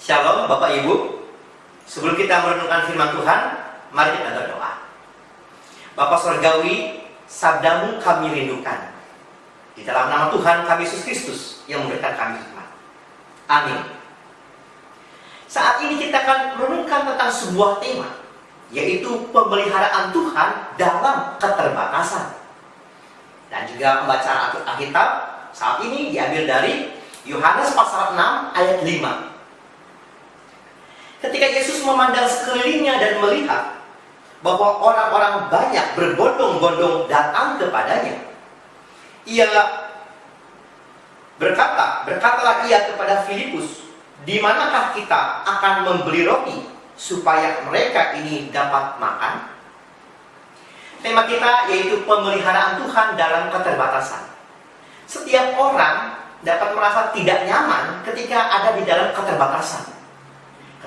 Shalom Bapak Ibu. Sebelum kita merenungkan firman Tuhan, mari kita berdoa. Bapa Surgawi, sabdamu kami rindukan. Di dalam nama Tuhan kami Yesus Kristus yang memberikan kami hikmat. Amin. Saat ini kita akan merenungkan tentang sebuah tema, yaitu pemeliharaan Tuhan dalam keterbatasan. Dan juga pembacaan Alkitab saat ini diambil dari Yohanes pasal 6 ayat 5. Ketika Yesus memandang sekelilingnya dan melihat bahwa orang-orang banyak berbondong-bondong datang kepadanya, ia berkatalah ia kepada Filipus, di manakah kita akan membeli roti supaya mereka ini dapat makan? Tema kita yaitu pemeliharaan Tuhan dalam keterbatasan. Setiap orang dapat merasa tidak nyaman ketika ada di dalam keterbatasan.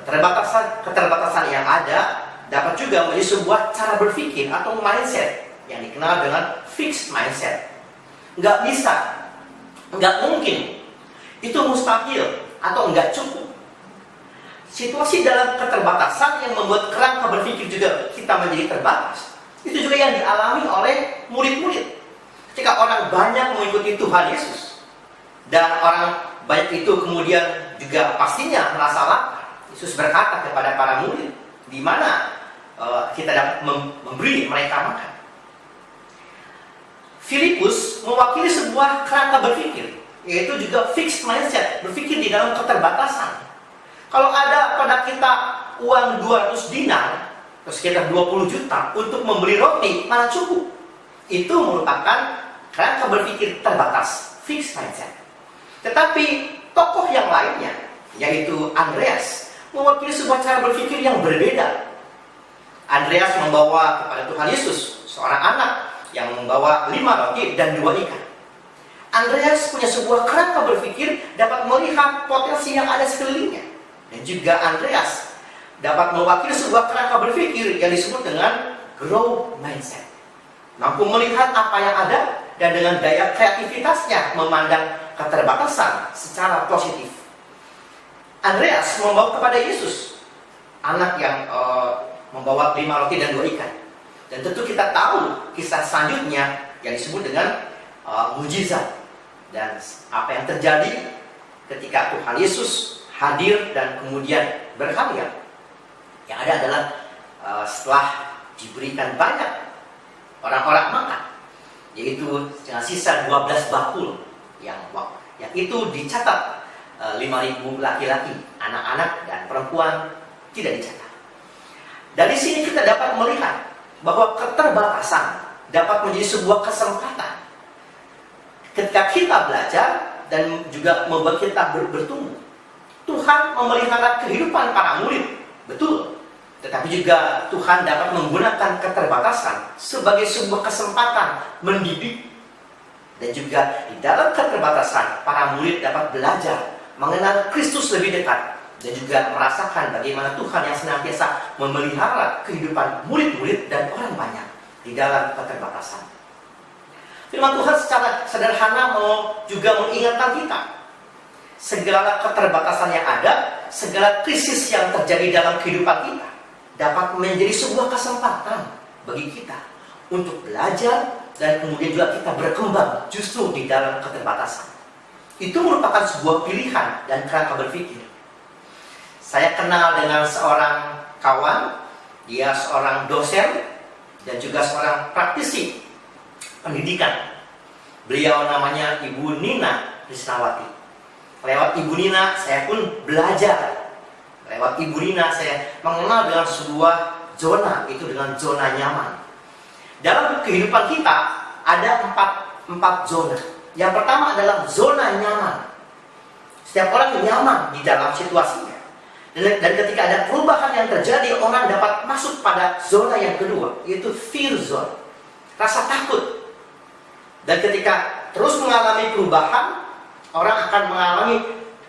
Keterbatasan yang ada dapat juga menjadi sebuah cara berpikir atau mindset yang dikenal dengan fixed mindset. Nggak bisa, nggak mungkin, itu mustahil atau nggak cukup. Situasi dalam keterbatasan yang membuat kerangka berpikir juga kita menjadi terbatas. Itu juga yang dialami oleh murid-murid. Ketika orang banyak mengikuti Tuhan Yesus dan orang banyak itu kemudian juga pastinya merasa lapar, Yesus berkata kepada para murid, di mana kita dapat memberi mereka makan. Filipus mewakili sebuah kerangka berpikir, yaitu juga fixed mindset, berpikir di dalam keterbatasan. Kalau ada pada kita uang 200 dinar, atau sekitar 20 juta untuk membeli roti, mana cukup? Itu merupakan kerangka berpikir terbatas, fixed mindset. Tetapi tokoh yang lainnya, yaitu Andreas, mewakili sebuah cara berpikir yang berbeda. Andreas membawa kepada Tuhan Yesus seorang anak yang membawa 5 roti dan 2 ikan. Andreas punya sebuah kerangka berpikir dapat melihat potensi yang ada sekelilingnya. Dan juga Andreas dapat mewakili sebuah kerangka berpikir yang disebut dengan growth mindset. Mampu melihat apa yang ada dan dengan daya kreativitasnya memandang keterbatasan secara positif. Andreas membawa kepada Yesus anak yang membawa 5 roti dan 2 ikan. Dan tentu kita tahu kisah selanjutnya yang disebut dengan mujizat. Dan apa yang terjadi ketika Tuhan Yesus hadir dan kemudian berkarya. Yang ada adalah setelah diberikan banyak, orang-orang makan, yaitu dengan sisa 12 bakul yang itu dicatat 5.000 laki-laki, anak-anak dan perempuan tidak dicatat. Dari sini kita dapat melihat bahwa keterbatasan dapat menjadi sebuah kesempatan ketika kita belajar dan juga membuat kita bertumbuh. Tuhan memelihara kehidupan para murid, betul. Tetapi juga Tuhan dapat menggunakan keterbatasan sebagai sebuah kesempatan mendidik. Dan juga di dalam keterbatasan para murid dapat belajar mengenal Kristus lebih dekat dan juga merasakan bagaimana Tuhan yang senantiasa memelihara kehidupan murid-murid dan orang banyak di dalam keterbatasan. Firman Tuhan secara sederhana mau juga mengingatkan kita, segala keterbatasan yang ada, segala krisis yang terjadi dalam kehidupan kita dapat menjadi sebuah kesempatan bagi kita untuk belajar dan kemudian juga kita berkembang justru di dalam keterbatasan. Itu merupakan sebuah pilihan dan kerangka berpikir. Saya kenal dengan seorang kawan, dia seorang dosen dan juga seorang praktisi pendidikan. Beliau namanya Ibu Nina Krisnawati. Lewat Ibu Nina saya pun belajar. Lewat Ibu Nina saya mengenal dengan sebuah zona, itu dengan zona nyaman. Dalam kehidupan kita ada empat zona. Yang pertama adalah zona nyaman. Setiap orang nyaman di dalam situasinya. Dan ketika ada perubahan yang terjadi, orang dapat masuk pada zona yang kedua, yaitu fear zone, rasa takut. Dan ketika terus mengalami perubahan, orang akan mengalami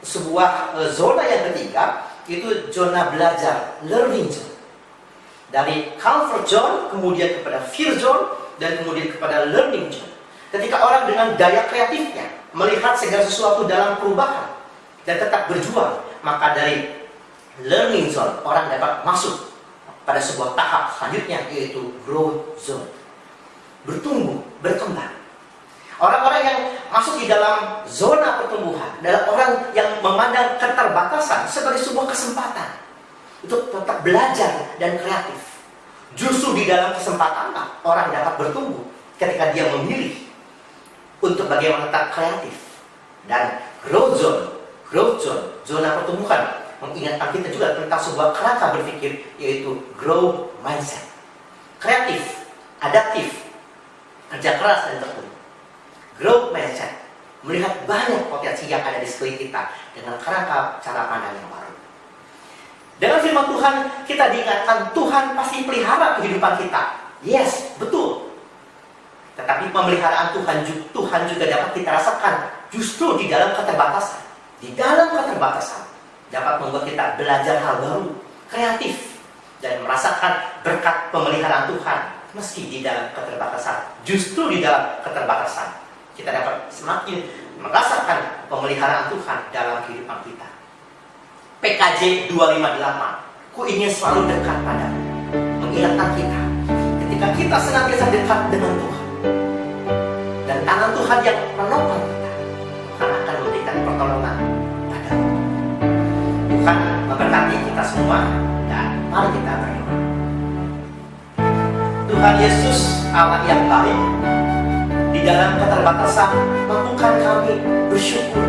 sebuah zona yang ketiga, itu zona belajar, learning zone. Dari comfort zone, kemudian kepada fear zone, dan kemudian kepada learning zone. Ketika orang dengan daya kreatifnya melihat segala sesuatu dalam perubahan dan tetap berjuang, maka dari learning zone, orang dapat masuk pada sebuah tahap selanjutnya, yaitu growth zone, bertumbuh, berkembang. Orang-orang yang masuk di dalam zona pertumbuhan adalah orang yang memandang keterbatasan sebagai sebuah kesempatan untuk tetap belajar dan kreatif. Justru di dalam kesempatan orang dapat bertumbuh ketika dia memilih untuk bagaimana tetap kreatif. Dan growth zone, zona pertumbuhan, mengingatkan kita juga tentang sebuah kerangka berpikir, yaitu growth mindset. Kreatif, adaptif, kerja keras dan tekun. Growth mindset, melihat banyak potensi yang ada di sekeliling kita dengan kerangka cara pandang yang baru. Dengan firman Tuhan, kita diingatkan Tuhan pasti pelihara kehidupan kita. Yes, betul. Tetapi pemeliharaan Tuhan juga dapat kita rasakan justru di dalam keterbatasan. Di dalam keterbatasan dapat membuat kita belajar hal baru, kreatif, dan merasakan berkat pemeliharaan Tuhan meski di dalam keterbatasan. Justru di dalam keterbatasan kita dapat semakin merasakan pemeliharaan Tuhan dalam kehidupan kita. PKJ 258, ku ingin selalu dekat padamu, mengingatkan kita ketika kita senantiasa dekat dengan Tuhan dan tangan Tuhan yang menopang kita, Tuhan akan memberikan pertolongan padamu. Tuhan memberkati kita semua, dan mari kita berdoa. Tuhan Yesus, Allah yang baik, di dalam keterbatasan mampukan kami bersyukur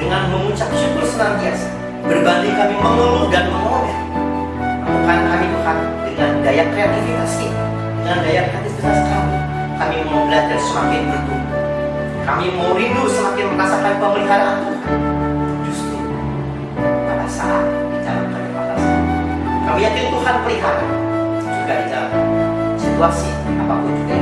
dengan mengucap syukur senantiasa. Berbanding kami mengeluh dan mengomel, mampukan kami Tuhan dengan daya kreativitas kita, dengan daya kreativitas kami mau belajar semakin bertumbuh. Kami mau rindu semakin merasakan pemeliharaan Tuhan. Justru pada saat di dalam keterbatasan, kami yakin Tuhan pelihara juga di dalam situasi apapun juga